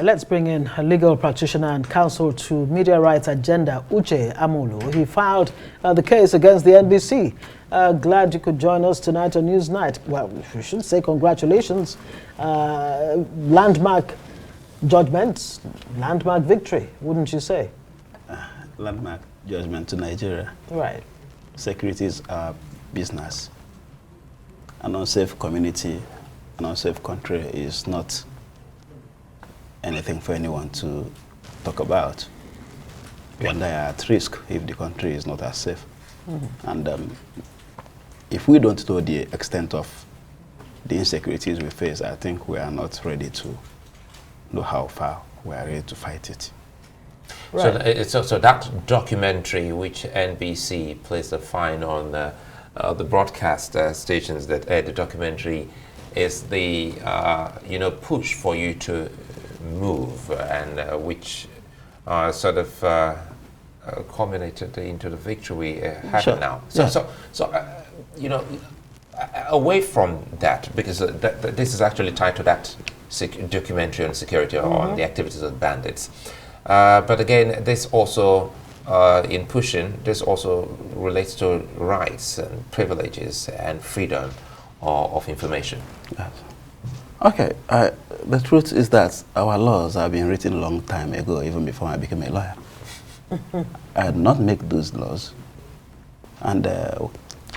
right, let's bring in a legal practitioner and counsel to media rights agenda, Uche Amulu. He filed the case against the NBC. Glad you could join us tonight on Newsnight. Well, we should say congratulations. Landmark judgment, landmark victory, wouldn't you say? Landmark judgment to Nigeria. Right. Security is our business. An unsafe community, an unsafe country is not anything for anyone to talk about. When they are at risk if the country is not as safe. And if we don't know the extent of the insecurities we face, I think we are not ready to know how far we are ready to fight it. Right. So that documentary, which NBC placed a fine on the broadcast stations that aired the documentary, is the push for you to move, and which sort of culminated into the victory we have now. Away from that, because this is actually tied to that documentary on security on the activities of bandits. But again, this also, in pushing, this also relates to rights and privileges and freedom of information. Yes. Okay, the truth is that our laws have been written a long time ago, even before I became a lawyer. I did not make those laws. And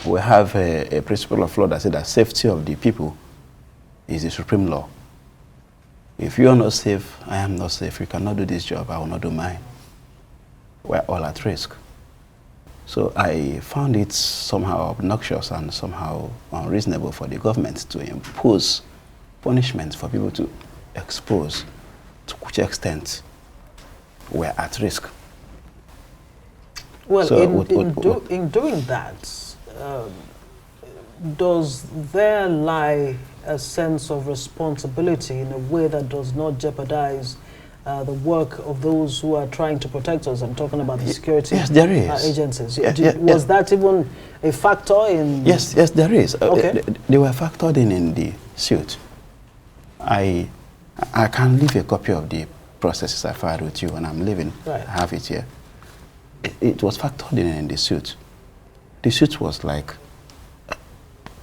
we have a principle of law that says that safety of the people is the supreme law. If you are not safe, I am not safe. You cannot do this job, I will not do mine. We're all at risk. So I found it somehow obnoxious and somehow unreasonable for the government to impose punishment for people to expose to which extent we're at risk. Well, So in doing that, does there lie a sense of responsibility in a way that does not jeopardize the work of those who are trying to protect us? I'm talking about the security there is. agencies. Was that even a factor in? Yes, there is. Okay. They were factored in the suit. I can leave a copy of the processes I filed with you, and I'm leaving. Right. I have it here. It was factored in the suit. The suit was like,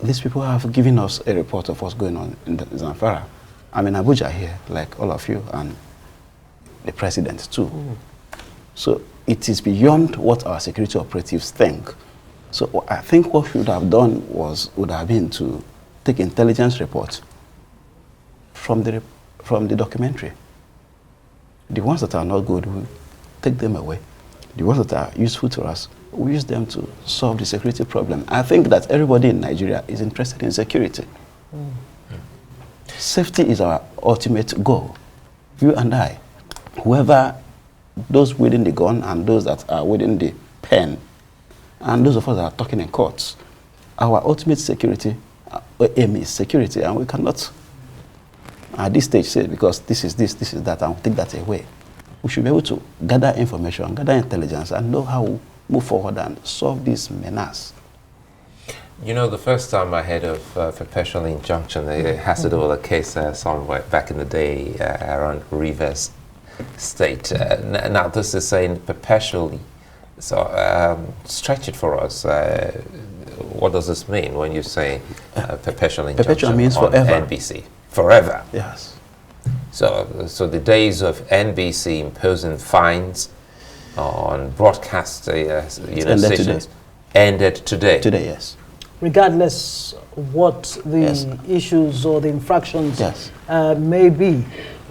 these people have given us a report of what's going on in Zamfara. I'm in Abuja here, like all of you, and the president too. So it is beyond what our security operatives think. So I think what we should have done would have been to take intelligence reports from the documentary. The ones that are not good, we take them away. The ones that are useful to us, we use them to solve the security problem. I think that everybody in Nigeria is interested in security. Safety is our ultimate goal. You and I, whoever, those wielding the gun and those that are wielding the pen, and those of us that are talking in courts, our ultimate security aim is security, and we cannot at this stage say because this is this is that, and take that away. We should be able to gather information, gather intelligence, and know how to move forward and solve this menace. You know, the first time I heard of Perpetual injunction, it has to do with a case somewhere back in the day around Rivers State. Now this is saying perpetually. So stretch it for us. What does this mean when you say perpetual injunction? Perpetual means on forever. NBC? Forever. Yes. So the days of NBC imposing fines on broadcast stations ended today. Today, yes. Regardless what the issues or the infractions may be.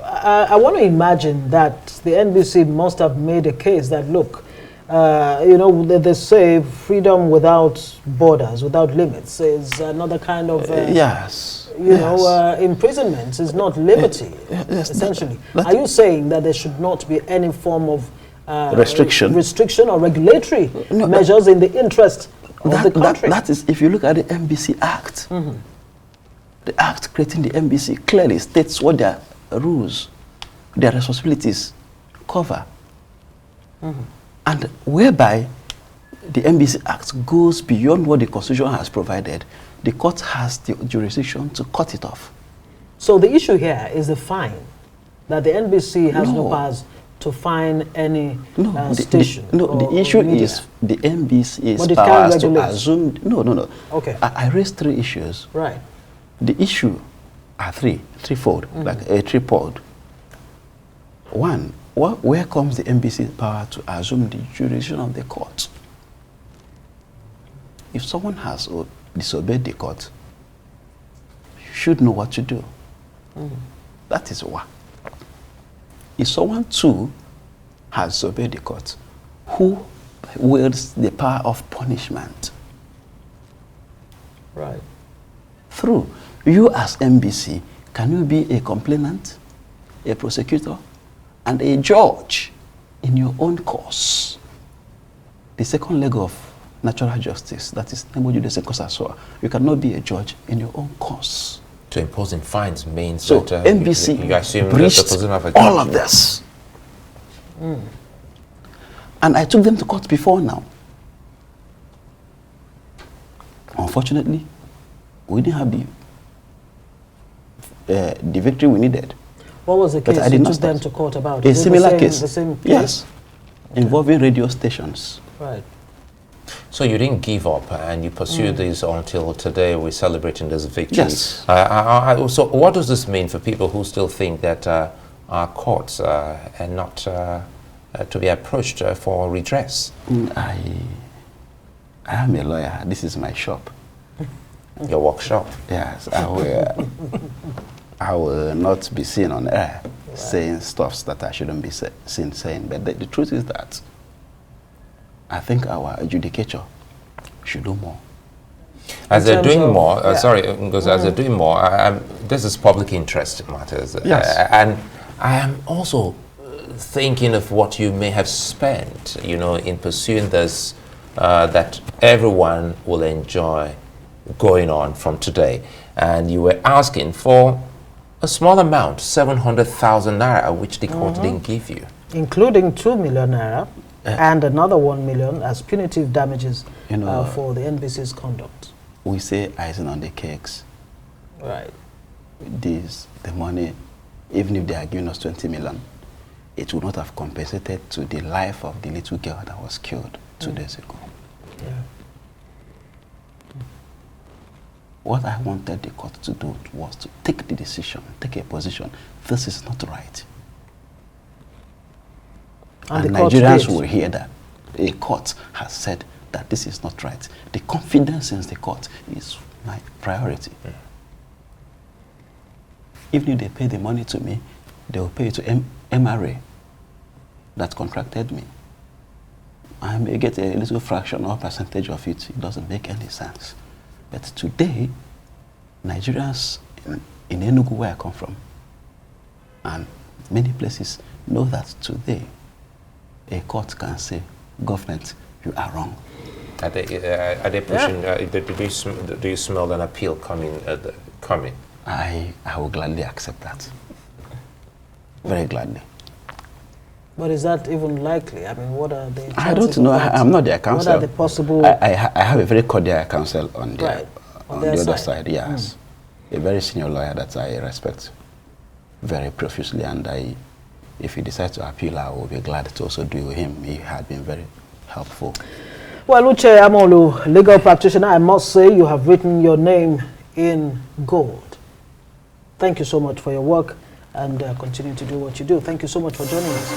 I want to imagine that the NBC must have made a case that, look, they say freedom without borders, without limits is another kind of imprisonment is not liberty, essentially. Are you saying that there should not be any form of restriction or regulatory measures in the interest of the country? That is, if you look at the NBC Act, the Act creating the NBC clearly states what their rules, their responsibilities cover. And whereby the NBC Act goes beyond what the Constitution has provided, the court has the jurisdiction to cut it off. So the issue here is the fine that the NBC has no powers to fine any station? The issue media? is the NBC's powers to assume. No. Okay. I raised 3 issues. Right. The issue are threefold, like a tripod. One, where comes the NBC's power to assume the jurisdiction of the court? If someone has disobeyed the court, you should know what to do. That is one. If someone too has disobeyed the court, who wields the power of punishment? Right. Through you as NBC, can you be a complainant, a prosecutor, and a judge in your own cause? The second leg of natural justice, that is nemo judice causa sua. You cannot be a judge in your own cause. To imposing fines means so that NBC you assume breached that all of this. And I took them to court before now. Unfortunately, we didn't have the victory we needed. What was the case you took them to court about? A similar case. The same case? Yes. Okay. Involving radio stations. Right. So you didn't give up and you pursued this until today we're celebrating this victory. Yes. So what does this mean for people who still think that our courts are not to be approached for redress? I am a lawyer. This is my shop. Your workshop? Yes. I will not be seen on air saying stuffs that I shouldn't be seen saying. But the truth is that I think our adjudicature should do more. As they're doing more, sorry, because as they're doing more, this is public interest matters. Yes. And I am also thinking of what you may have spent, in pursuing this, that everyone will enjoy going on from today. And you were asking for a small amount, 700,000 naira, which the court didn't give you. Including 2 million naira and another 1 million as punitive damages for the NBC's conduct. We say icing on the cakes. Right. The money, even if they are giving us 20 million, it would not have compensated to the life of the little girl that was killed 2 days ago. Yeah. What I wanted the court to do was to take the decision, take a position. This is not right. And Nigerians will hear that a court has said that this is not right. The confidence in the court is my priority. Even if they pay the money to me, they will pay it to MRA that contracted me. I may get a little fraction or percentage of it. It doesn't make any sense. But today, Nigerians in Enugu, where I come from, and many places know that today a court can say, government, you are wrong. Are they pushing, do you smell an appeal coming? I will gladly accept that. Very gladly. But is that even likely? I mean, what are the chances? I don't know. I'm not their counsel. What are the possible... I have a very cordial counsel on the other side, yes. A very senior lawyer that I respect very profusely, and if he decides to appeal, I will be glad to also do with him. He had been very helpful. Well, Uche Amulu, legal practitioner, I must say you have written your name in gold. Thank you so much for your work and continue to do what you do. Thank you so much for joining us.